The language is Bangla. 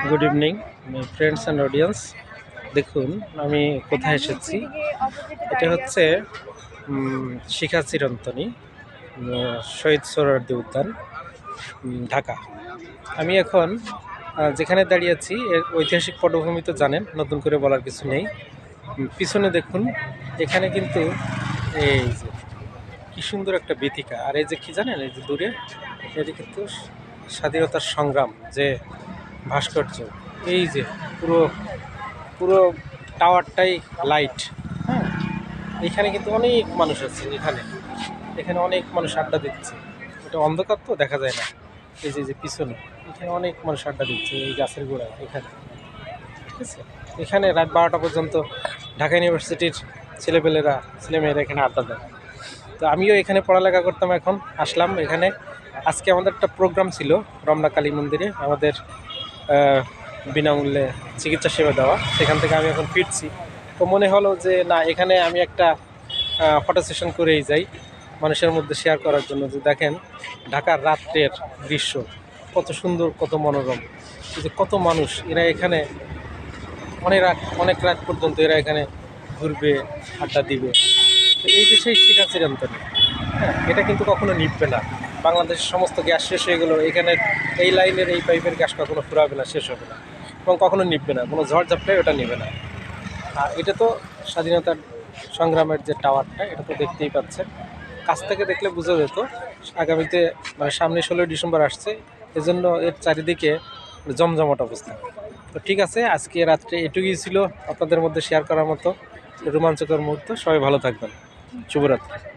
Good evening friends and audience. দেখুন আমি কোথায় এসেছি। এটা হচ্ছে শিখা চিরন্তনী শহীদ সোহরাওয়ার্দী উদ্যান, ঢাকা। আমি এখন যেখানে দাঁড়িয়ে আছি এর ঐতিহাসিক পটভূমি তো জানেন, নতুন করে বলার কিছু নেই। পিছনে দেখুন, এখানে কিন্তু এই যে কি সুন্দর একটা বীথিকা, আর এই যে কি জানেন, এই যে দূরে এটি কিন্তু স্বাধীনতার সংগ্রাম যে ভাস্কর্য। এই যে পুরো পুরো টাওয়ারটাই লাইট। হ্যাঁ, এখানে কিন্তু অনেক মানুষ আছে। এখানে অনেক মানুষ আড্ডা দিচ্ছে। এটা অন্ধকার তো দেখা যায় না। এই যে পিছনে এখানে অনেক মানুষ আড্ডা দিচ্ছে এই গাছের গোড়ায় এখানে। ঠিক আছে, এখানে রাত 12টা পর্যন্ত ঢাকা ইউনিভার্সিটির ছেলেমেয়েরা এখানে আড্ডা দেয়। তো আমিও এখানে পড়ালেখা করতাম, এখন আসলাম এখানে। আজকে আমাদের একটা প্রোগ্রাম ছিল রমনা কালী মন্দিরে, আমাদের বিনামূল্যে চিকিৎসা সেবা দেওয়া। সেখান থেকে আমি এখন ফিরছি। তো মনে হলো যে না, এখানে আমি একটা ফটো সেশন করেই যাই, মানুষের মধ্যে শেয়ার করার জন্য। যে দেখেন ঢাকার রাত্রের দৃশ্য কত সুন্দর, কত মনোরম। যে কত মানুষ, এরা এখানে অনেক রাত পর্যন্ত এরা এখানে ঘুরবে, আড্ডা দিবে। তো এই যে সেই শিখা চিরন্তনী, হ্যাঁ, এটা কিন্তু কখনো নিভবে না। বাংলাদেশের সমস্ত গ্যাস শেষ হয়ে গেল, এখানে এই লাইনের এই পাইপের গ্যাস কখনো ফুরাবে না, শেষ হবে না, এবং কখনো নিভবে না। কোনো ঝড় ঝাপটায় ওটা নেবে না। আর এটা তো স্বাধীনতার সংগ্রামের যে টাওয়ারটা, এটা তো দেখতেই পাচ্ছেন। কাছ থেকে দেখলে বোঝা যেত। আগামীতে মানে সামনে 16ই ডিসেম্বর আসছে, এজন্য এর চারিদিকে জমজমাট অবস্থা। তো ঠিক আছে, আজকে রাত্রে এটুকুই ছিল আপনাদের মধ্যে শেয়ার করার মতো রোমাঞ্চকর মুহূর্ত। সবাই ভালো থাকবেন। শুভরাত্রি।